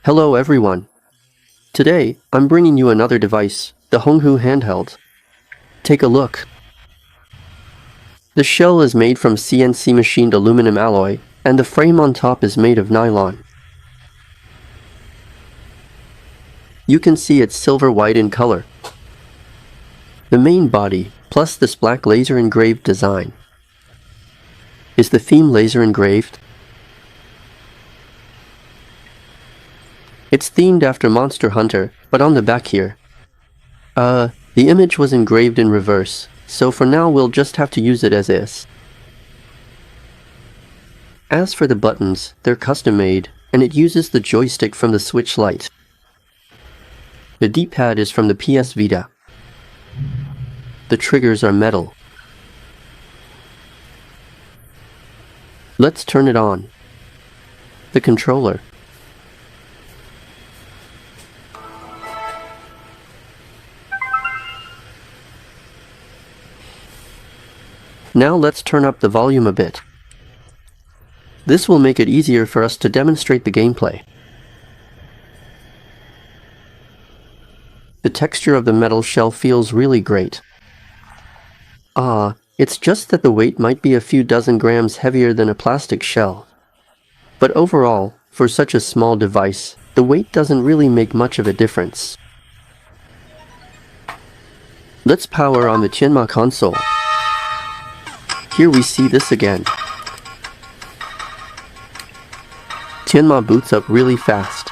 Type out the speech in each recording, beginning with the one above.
Hello everyone. Today, I'm bringing you another device, the Honghu Handheld. Take a look. The shell is made from CNC machined aluminum alloy, and the frame on top is made of nylon. You can see it's silver-white in color. The main body, plus this black laser engraved design. Is the theme laser engraved? It's themed after Monster Hunter, but on the back here. The image was engraved in reverse, so for now we'll just have to use it as is. As for the buttons, they're custom made, and it uses the joystick from the Switch Lite. The D-pad is from the PS Vita. The triggers are metal. Let's turn it on. The controller. Now let's turn up the volume a bit. This will make it easier for us to demonstrate the gameplay. The texture of the metal shell feels really great. It's just that the weight might be a few dozen grams heavier than a plastic shell. But overall, for such a small device, the weight doesn't really make much of a difference. Let's power on the Tianma console. Here we see this again. Tianma boots up really fast.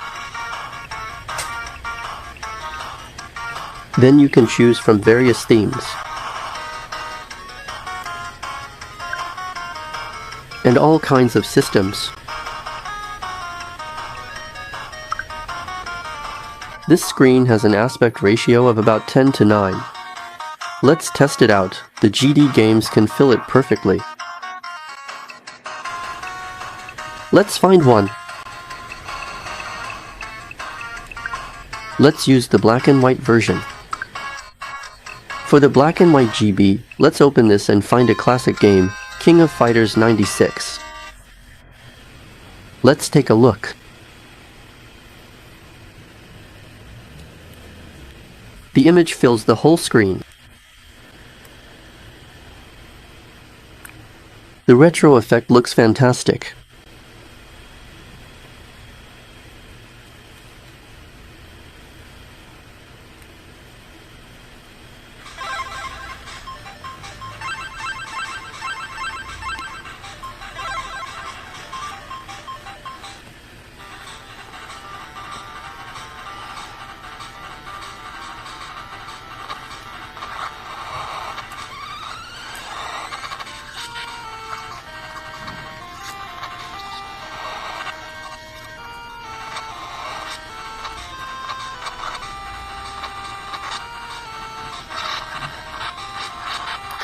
Then you can choose from various themes. And all kinds of systems. This screen has an aspect ratio of about 10 to 9. Let's test it out. The GD games can fill it perfectly. Let's find one. Let's use the black and white version. For the black and white GB, let's open this and find a classic game, King of Fighters 96. Let's take a look. The image fills the whole screen. The retro effect looks fantastic.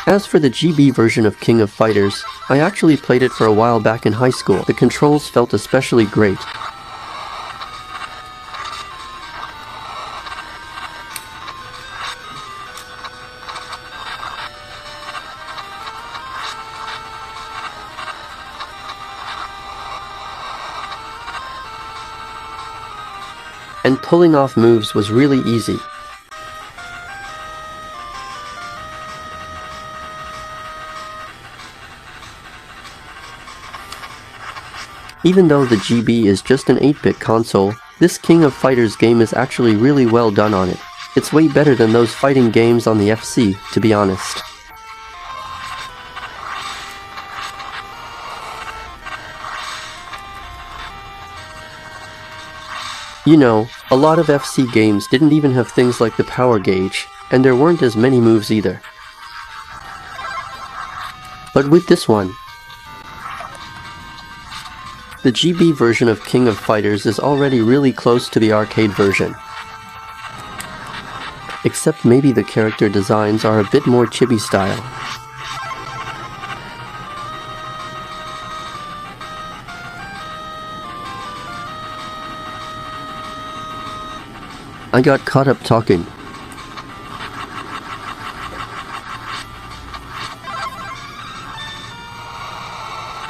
As for the GB version of King of Fighters, I actually played it for a while back in high school. The controls felt especially great. And pulling off moves was really easy. Even though the GB is just an 8-bit console, this King of Fighters game is actually really well done on it. It's way better than those fighting games on the FC, to be honest. You know, a lot of FC games didn't even have things like the power gauge, and there weren't as many moves either. But with this one, the GB version of King of Fighters is already really close to the arcade version. Except maybe the character designs are a bit more chibi style. I got caught up talking.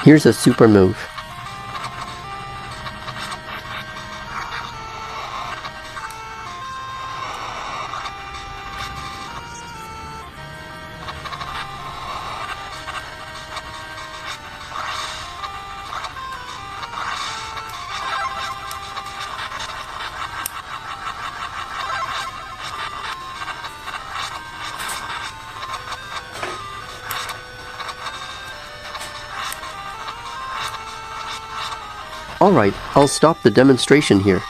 Here's a super move. Alright, I'll stop the demonstration here.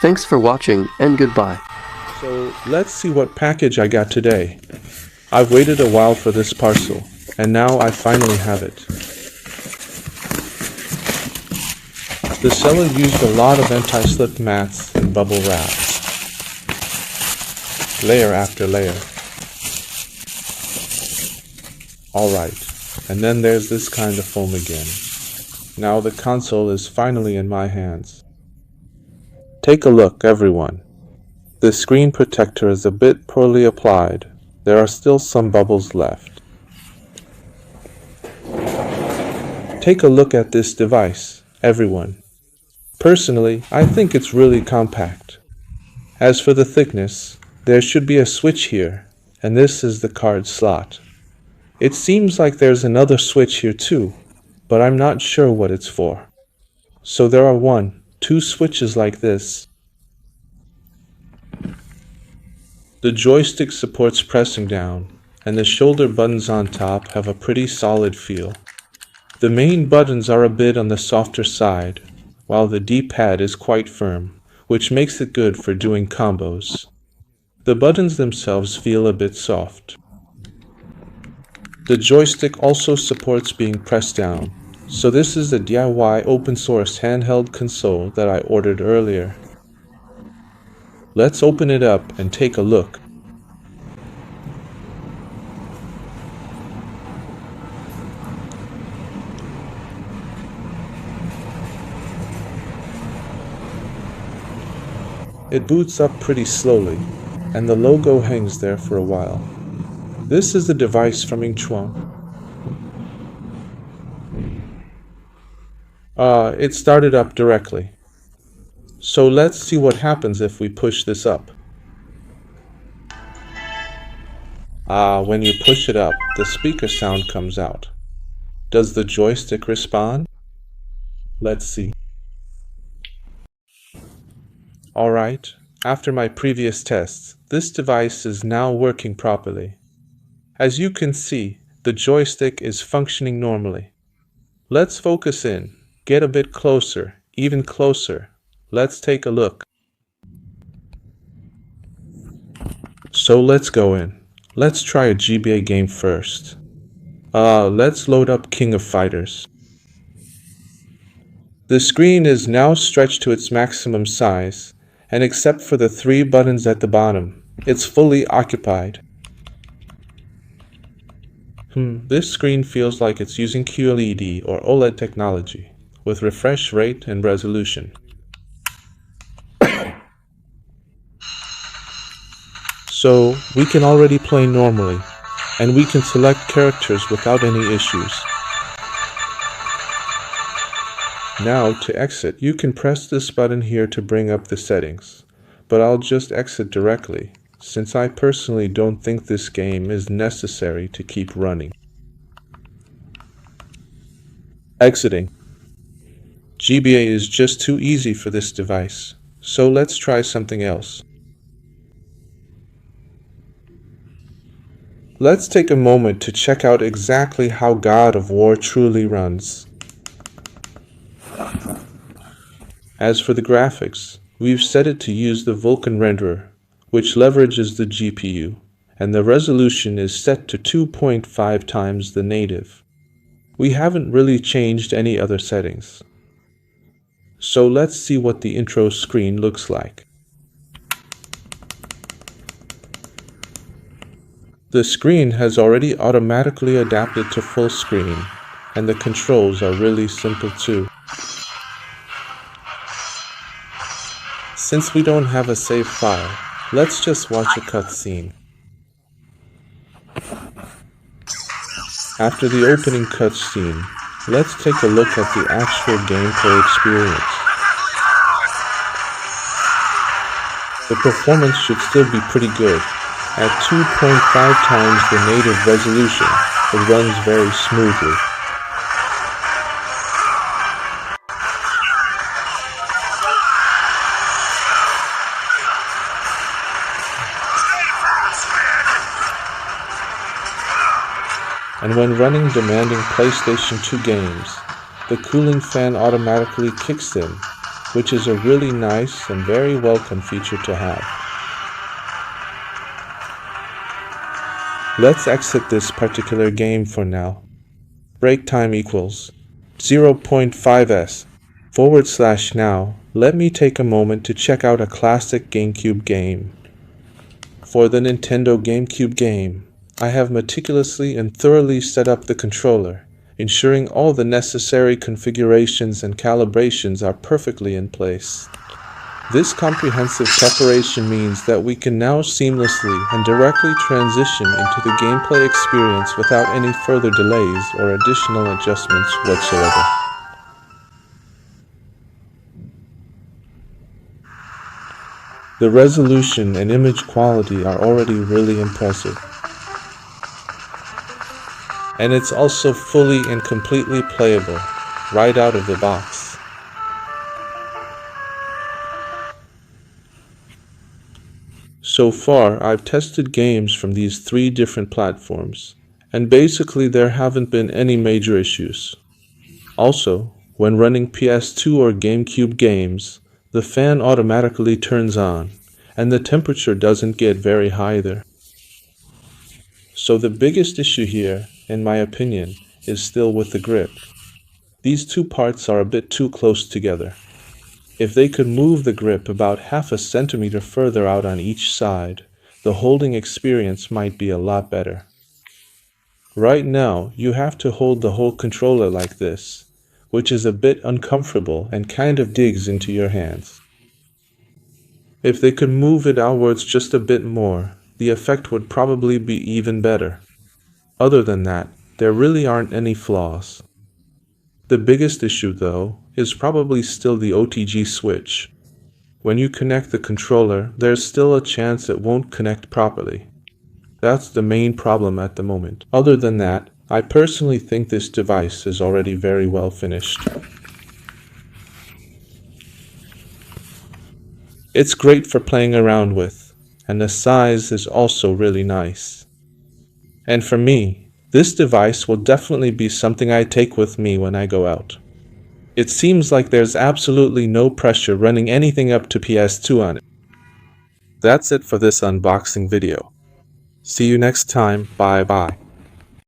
Thanks for watching, and goodbye. So let's see what package I got today. I've waited a while for this parcel, and now I finally have it. The seller used a lot of anti-slip mats and bubble wrap, layer after layer. Alright, and then there's this kind of foam again. Now the console is finally in my hands. Take a look, everyone. The screen protector is a bit poorly applied. There are still some bubbles left. Take a look at this device, everyone. Personally, I think it's really compact. As for the thickness, there should be a switch here, and this is the card slot. It seems like there's another switch here too, but I'm not sure what it's for. So there are 2 switches like this. The joystick supports pressing down, and the shoulder buttons on top have a pretty solid feel. The main buttons are a bit on the softer side, while the D-pad is quite firm, which makes it good for doing combos. The buttons themselves feel a bit soft. The joystick also supports being pressed down, so this is a DIY open source handheld console that I ordered earlier. Let's open it up and take a look. It boots up pretty slowly, and the logo hangs there for a while. This is the device from Yingchuang. It started up directly. So let's see what happens if we push this up. When you push it up, the speaker sound comes out. Does the joystick respond? Let's see. Alright, after my previous tests, this device is now working properly. As you can see, the joystick is functioning normally. Let's focus in, get a bit closer, even closer. Let's take a look. So let's go in. Let's try a GBA game first. Let's load up King of Fighters. The screen is now stretched to its maximum size, and except for the 3 buttons at the bottom, it's fully occupied. This screen feels like it's using QLED or OLED technology, with refresh rate and resolution. So, we can already play normally, and we can select characters without any issues. Now, to exit, you can press this button here to bring up the settings, but I'll just exit directly, since I personally don't think this game is necessary to keep running. Exiting. GBA is just too easy for this device, so let's try something else. Let's take a moment to check out exactly how God of War truly runs. As for the graphics, we've set it to use the Vulkan renderer, which leverages the GPU, and the resolution is set to 2.5 times the native. We haven't really changed any other settings. So let's see what the intro screen looks like. The screen has already automatically adapted to full screen, and the controls are really simple too. Since we don't have a save file, let's just watch a cutscene. After the opening cutscene, let's take a look at the actual gameplay experience. The performance should still be pretty good. At 2.5 times the native resolution, it runs very smoothly. And when running demanding PlayStation 2 games, the cooling fan automatically kicks in, which is a really nice and very welcome feature to have. Let's exit this particular game for now. Break time equals 0.5s/now. Let me take a moment to check out a classic GameCube game. For the Nintendo GameCube game, I have meticulously and thoroughly set up the controller, ensuring all the necessary configurations and calibrations are perfectly in place. This comprehensive preparation means that we can now seamlessly and directly transition into the gameplay experience without any further delays or additional adjustments whatsoever. The resolution and image quality are already really impressive. And it's also fully and completely playable, right out of the box. So far, I've tested games from these 3 different platforms, and basically there haven't been any major issues. Also, when running PS2 or GameCube games, the fan automatically turns on, and the temperature doesn't get very high either. So the biggest issue here, in my opinion, is still with the grip. These 2 parts are a bit too close together. If they could move the grip about half a centimeter further out on each side, the holding experience might be a lot better. Right now, you have to hold the whole controller like this, which is a bit uncomfortable and kind of digs into your hands. If they could move it outwards just a bit more, the effect would probably be even better. Other than that, there really aren't any flaws. The biggest issue, though, is probably still the OTG switch. When you connect the controller, there's still a chance it won't connect properly. That's the main problem at the moment. Other than that, I personally think this device is already very well finished. It's great for playing around with, and the size is also really nice. And for me, this device will definitely be something I take with me when I go out. It seems like there's absolutely no pressure running anything up to PS2 on it. That's it for this unboxing video. See you next time. Bye bye.